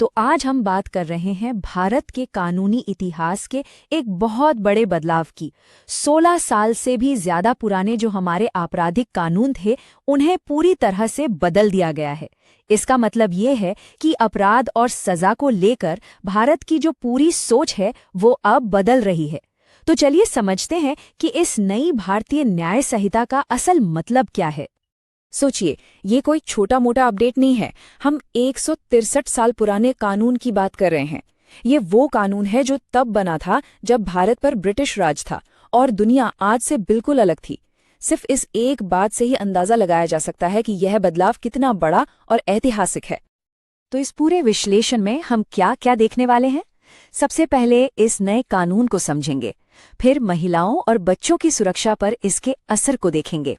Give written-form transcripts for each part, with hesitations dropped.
तो आज हम बात कर रहे हैं भारत के कानूनी इतिहास के एक बहुत बड़े बदलाव की। 16 साल से भी ज्यादा पुराने जो हमारे आपराधिक कानून थे, उन्हें पूरी तरह से बदल दिया गया है। इसका मतलब ये है कि अपराध और सजा को लेकर भारत की जो पूरी सोच है वो अब बदल रही है। तो चलिए समझते हैं कि इस नई भारतीय न्याय संहिता का असल मतलब क्या है। सोचिए, ये कोई छोटा मोटा अपडेट नहीं है। हम 163 साल पुराने कानून की बात कर रहे हैं। ये वो कानून है जो तब बना था जब भारत पर ब्रिटिश राज था और दुनिया आज से बिल्कुल अलग थी। सिर्फ इस एक बात से ही अंदाजा लगाया जा सकता है कि यह बदलाव कितना बड़ा और ऐतिहासिक है। तो इस पूरे विश्लेषण में हम क्या क्या देखने वाले हैं? सबसे पहले इस नए कानून को समझेंगे, फिर महिलाओं और बच्चों की सुरक्षा पर इसके असर को देखेंगे।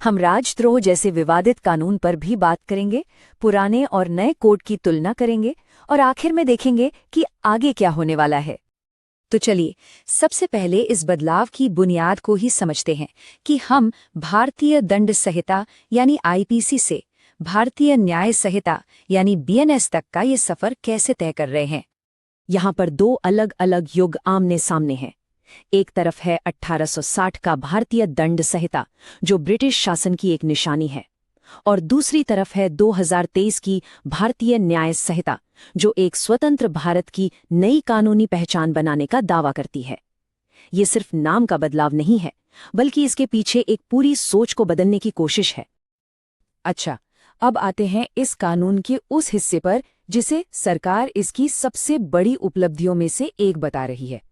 हम राजद्रोह जैसे विवादित कानून पर भी बात करेंगे, पुराने और नए कोड की तुलना करेंगे और आखिर में देखेंगे कि आगे क्या होने वाला है। तो चलिए सबसे पहले इस बदलाव की बुनियाद को ही समझते हैं कि हम भारतीय दंड संहिता यानी आईपीसी से भारतीय न्याय संहिता यानी बीएनएस तक का ये सफर कैसे तय कर रहे हैं। यहाँ पर दो अलग अलग युग आमने सामने हैं। एक तरफ है 1860 का भारतीय दंड संहिता, जो ब्रिटिश शासन की एक निशानी है, और दूसरी तरफ है 2023 की भारतीय न्याय संहिता, जो एक स्वतंत्र भारत की नई कानूनी पहचान बनाने का दावा करती है। ये सिर्फ नाम का बदलाव नहीं है, बल्कि इसके पीछे एक पूरी सोच को बदलने की कोशिश है। अच्छा, अब आते हैं इस कानून के उस हिस्से पर जिसे सरकार इसकी सबसे बड़ी उपलब्धियों में से एक बता रही है।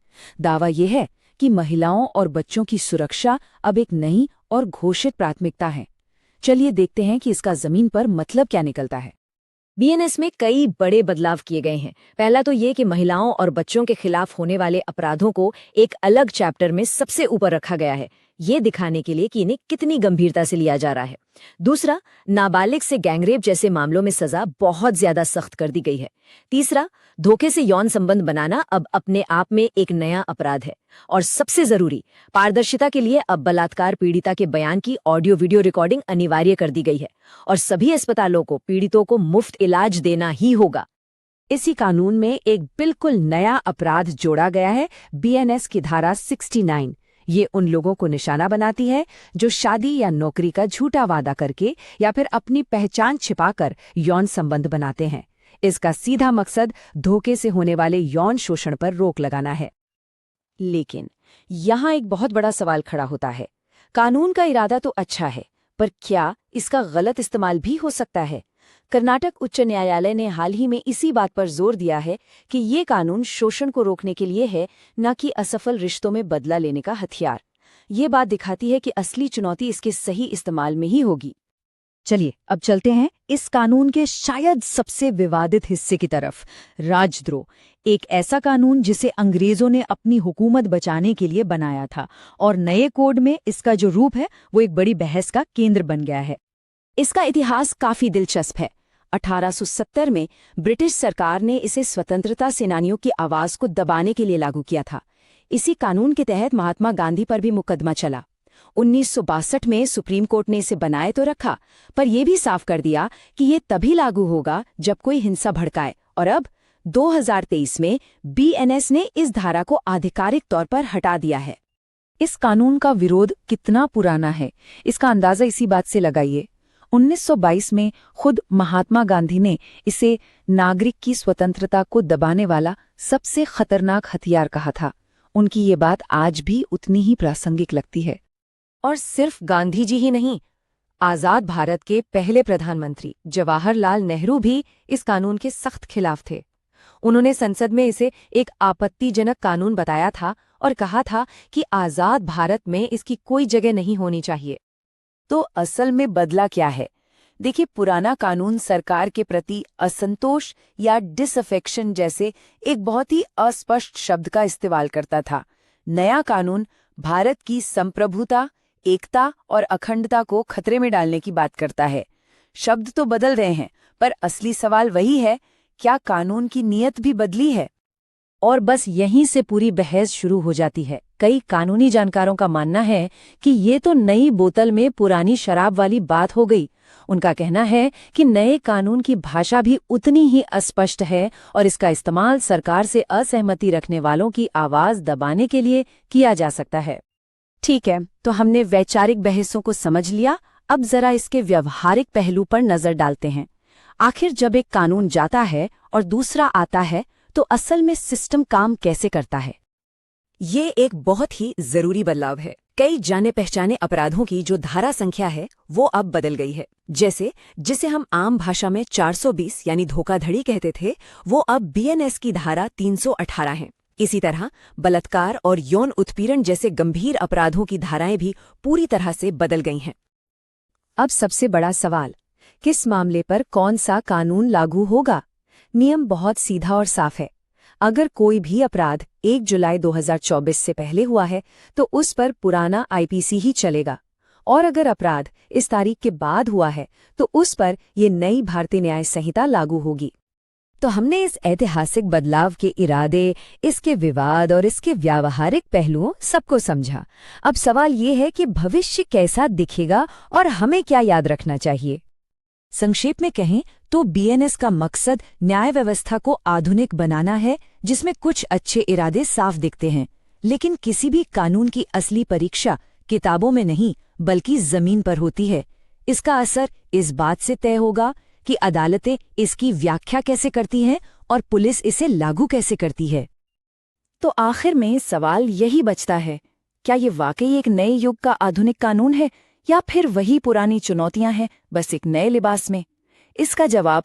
दावा यह है कि महिलाओं और बच्चों की सुरक्षा अब एक नई और घोषित प्राथमिकता है। चलिए देखते हैं कि इसका जमीन पर मतलब क्या निकलता है। बीएनएस में कई बड़े बदलाव किए गए हैं। पहला तो ये कि महिलाओं और बच्चों के खिलाफ होने वाले अपराधों को एक अलग चैप्टर में सबसे ऊपर रखा गया है, ये दिखाने के लिए कि इन्हें कितनी गंभीरता से लिया जा रहा है। दूसरा, नाबालिग से गैंगरेप जैसे मामलों में सजा बहुत ज्यादा सख्त कर दी गई है। तीसरा, धोखे से यौन संबंध बनाना अब अपने आप में एक नया अपराध है। और सबसे जरूरी, पारदर्शिता के लिए अब बलात्कार पीड़िता के बयान की ऑडियो वीडियो रिकॉर्डिंग अनिवार्य कर दी गई है और सभी अस्पतालों को पीड़ितों को मुफ्त इलाज देना ही होगा। इसी कानून में एक बिल्कुल नया अपराध जोड़ा गया है, बीएनएस की धारा 69। ये उन लोगों को निशाना बनाती है जो शादी या नौकरी का झूठा वादा करके या फिर अपनी पहचान छिपाकर यौन संबंध बनाते हैं। इसका सीधा मकसद धोखे से होने वाले यौन शोषण पर रोक लगाना है। लेकिन यहाँ एक बहुत बड़ा सवाल खड़ा होता है। कानून का इरादा तो अच्छा है, पर क्या इसका गलत इस्तेमाल भी हो सकता है? कर्नाटक उच्च न्यायालय ने हाल ही में इसी बात पर जोर दिया है कि ये कानून शोषण को रोकने के लिए है, न कि असफल रिश्तों में बदला लेने का हथियार। ये बात दिखाती है कि असली चुनौती इसके सही इस्तेमाल में ही होगी। चलिए अब चलते हैं इस कानून के शायद सबसे विवादित हिस्से की तरफ, राजद्रोह। एक ऐसा कानून जिसे अंग्रेजों ने अपनी हुकूमत बचाने के लिए बनाया था और नए कोड में इसका जो रूप है वो एक बड़ी बहस का केंद्र बन गया है। इसका इतिहास काफी दिलचस्प है। 1870 में ब्रिटिश सरकार ने इसे स्वतंत्रता सेनानियों की आवाज को दबाने के लिए लागू किया था। इसी कानून के तहत महात्मा गांधी पर भी मुकदमा चला। 1962 में सुप्रीम कोर्ट ने इसे बनाए तो रखा, पर यह भी साफ कर दिया कि ये तभी लागू होगा जब कोई हिंसा भड़काए। और अब 2023 में बीएनएस ने इस धारा को आधिकारिक तौर पर हटा दिया है। इस कानून का विरोध कितना पुराना है, इसका अंदाजा इसी बात से लगाइए। 1922 में खुद महात्मा गांधी ने इसे नागरिक की स्वतंत्रता को दबाने वाला सबसे खतरनाक हथियार कहा था। उनकी ये बात आज भी उतनी ही प्रासंगिक लगती है। और सिर्फ गांधी जी ही नहीं, आजाद भारत के पहले प्रधानमंत्री जवाहरलाल नेहरू भी इस कानून के सख्त खिलाफ थे। उन्होंने संसद में इसे एक आपत्तिजनक कानून बताया था और कहा था कि आजाद भारत में इसकी कोई जगह नहीं होनी चाहिए। तो असल में बदला क्या है? देखिए, पुराना कानून सरकार के प्रति असंतोष या डिसअफेक्शन जैसे एक बहुत ही अस्पष्ट शब्द का इस्तेमाल करता था। नया कानून भारत की संप्रभुता, एकता और अखंडता को खतरे में डालने की बात करता है। शब्द तो बदल रहे हैं, पर असली सवाल वही है, क्या कानून की नीयत भी बदली है? और बस यहीं से पूरी बहस शुरू हो जाती है। कई कानूनी जानकारों का मानना है कि ये तो नई बोतल में पुरानी शराब वाली बात हो गई। उनका कहना है कि नए कानून की भाषा भी उतनी ही अस्पष्ट है और इसका इस्तेमाल सरकार से असहमति रखने वालों की आवाज दबाने के लिए किया जा सकता है। ठीक है, तो हमने वैचारिक बहसों को समझ लिया। अब जरा इसके व्यवहारिक पहलू पर नजर डालते हैं। आखिर जब एक कानून जाता है और दूसरा आता है तो असल में सिस्टम काम कैसे करता है? ये एक बहुत ही जरूरी बदलाव है। कई जाने पहचाने अपराधों की जो धारा संख्या है वो अब बदल गई है। जैसे जिसे हम आम भाषा में 420 यानी धोखाधड़ी कहते थे, वो अब बीएनएस की धारा 318 है। इसी तरह बलात्कार और यौन उत्पीड़न जैसे गंभीर अपराधों की धाराएं भी पूरी तरह से बदल गई हैं। अब सबसे बड़ा सवाल, किस मामले पर कौन सा कानून लागू होगा? नियम बहुत सीधा और साफ है। अगर कोई भी अपराध 1 जुलाई 2024 से पहले हुआ है तो उस पर पुराना आईपीसी ही चलेगा, और अगर अपराध इस तारीख के बाद हुआ है तो उस पर ये नई भारतीय न्याय संहिता लागू होगी। तो हमने इस ऐतिहासिक बदलाव के इरादे, इसके विवाद और इसके व्यावहारिक पहलुओं सबको समझा। अब सवाल ये है कि भविष्य कैसा दिखेगा और हमें क्या याद रखना चाहिए। संक्षेप में कहें तो बीएनएस का मकसद न्याय व्यवस्था को आधुनिक बनाना है, जिसमें कुछ अच्छे इरादे साफ दिखते हैं, लेकिन किसी भी कानून की असली परीक्षा किताबों में नहीं बल्कि जमीन पर होती है। इसका असर इस बात से तय होगा कि अदालतें इसकी व्याख्या कैसे करती हैं और पुलिस इसे लागू कैसे करती है। तो आखिर में सवाल यही बचता है, क्या ये वाकई एक नए युग का आधुनिक कानून है या फिर वही पुरानी चुनौतियां हैं, बस एक नए लिबास में? इसका जवाब